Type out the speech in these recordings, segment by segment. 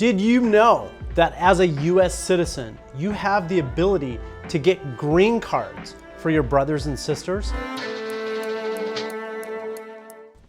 Did you know that as a US citizen, you have the ability to get green cards for your brothers and sisters?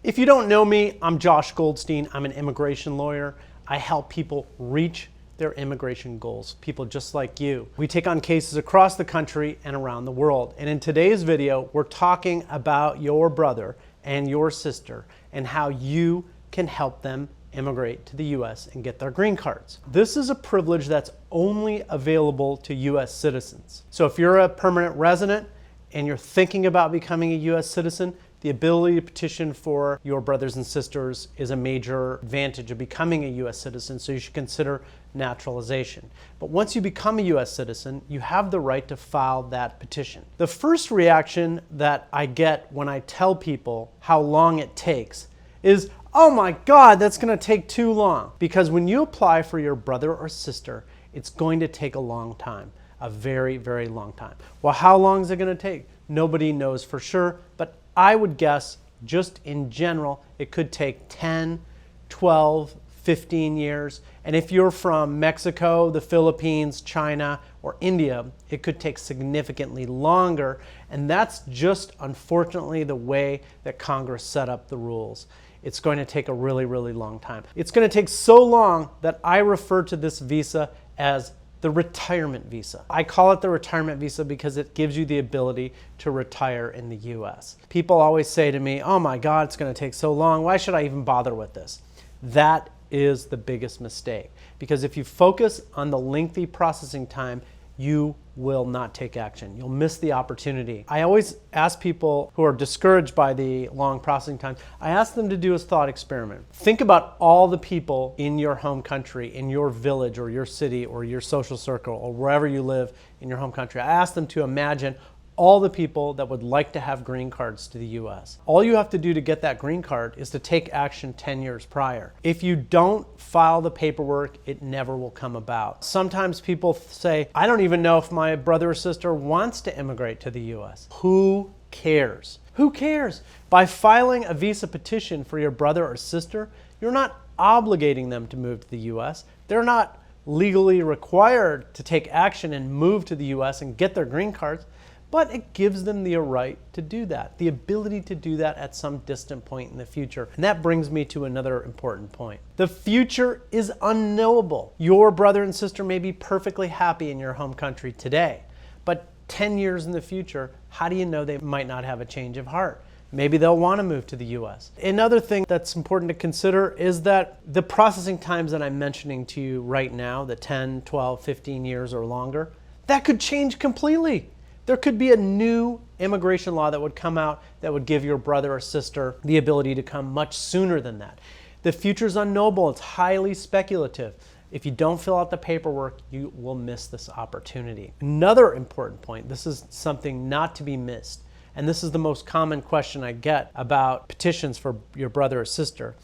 If you don't know me, I'm Josh Goldstein. I'm an immigration lawyer. I help people reach their immigration goals, people just like you. We take on cases across the country and around the world. And in today's video, we're talking about your brother and your sister and how you can help them immigrate to the US and get their green cards. This is a privilege that's only available to US citizens. So if you're a permanent resident and you're thinking about becoming a US citizen, the ability to petition for your brothers and sisters is a major advantage of becoming a US citizen, so you should consider naturalization. But once you become a US citizen, you have the right to file that petition. The first reaction that I get when I tell people how long it takes is, oh my God, that's gonna take too long. Because when you apply for your brother or sister, it's going to take a long time, a very, very long time. Well, how long is it gonna take? Nobody knows for sure, but I would guess just in general, it could take 10, 12, 15 years. And if you're from Mexico, the Philippines, China, or India, it could take significantly longer. And that's just unfortunately the way that Congress set up the rules. It's going to take a really, really long time. It's going to take so long that I refer to this visa as the retirement visa. I call it the retirement visa because it gives you the ability to retire in the US. People always say to me, oh my God, it's going to take so long. Why should I even bother with this? That is the biggest mistake. Because if you focus on the lengthy processing time, you will not take action. You'll miss the opportunity. I always ask people who are discouraged by the long processing times, I ask them to do a thought experiment. Think about all the people in your home country, in your village or your city or your social circle or wherever you live in your home country. I ask them to imagine all the people that would like to have green cards to the US. All you have to do to get that green card is to take action 10 years prior. If you don't file the paperwork, it never will come about. Sometimes people say, I don't even know if my brother or sister wants to immigrate to the US. Who cares? Who cares? By filing a visa petition for your brother or sister, you're not obligating them to move to the US. They're not legally required to take action and move to the US and get their green cards. But it gives them the right to do that, the ability to do that at some distant point in the future. And that brings me to another important point. The future is unknowable. Your brother and sister may be perfectly happy in your home country today, but 10 years in the future, how do you know they might not have a change of heart? Maybe they'll want to move to the US. Another thing that's important to consider is that the processing times that I'm mentioning to you right now, the 10, 12, 15 years or longer, that could change completely. There could be a new immigration law that would come out that would give your brother or sister the ability to come much sooner than that. The future is unknowable. It's highly speculative. If you don't fill out the paperwork, you will miss this opportunity. Another important point, this is something not to be missed, and this is the most common question I get about petitions for your brother or sister,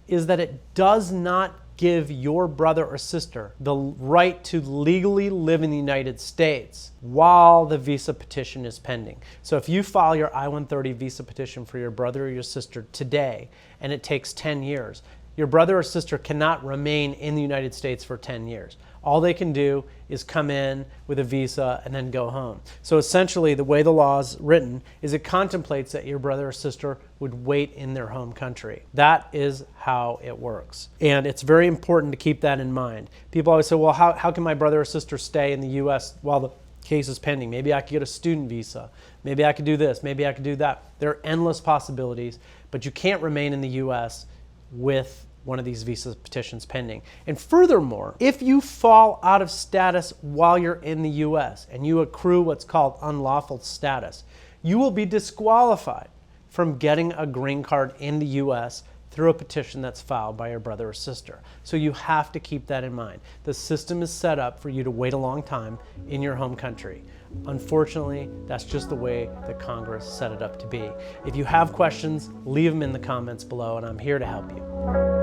is that it does not give your brother or sister the right to legally live in the United States while the visa petition is pending. So if you file your I-130 visa petition for your brother or your sister today, and it takes 10 years, your brother or sister cannot remain in the United States for 10 years. All they can do is come in with a visa and then go home. So essentially, the way the law is written is it contemplates that your brother or sister would wait in their home country. That is how it works. And it's very important to keep that in mind. People always say, well, how can my brother or sister stay in the US while the case is pending? Maybe I could get a student visa. Maybe I could do this. Maybe I could do that. There are endless possibilities, but you can't remain in the US with one of these visa petitions pending. And furthermore, if you fall out of status while you're in the US and you accrue what's called unlawful status, you will be disqualified from getting a green card in the US through a petition that's filed by your brother or sister. So you have to keep that in mind. The system is set up for you to wait a long time in your home country. Unfortunately, that's just the way that Congress set it up to be. If you have questions, leave them in the comments below, and I'm here to help you.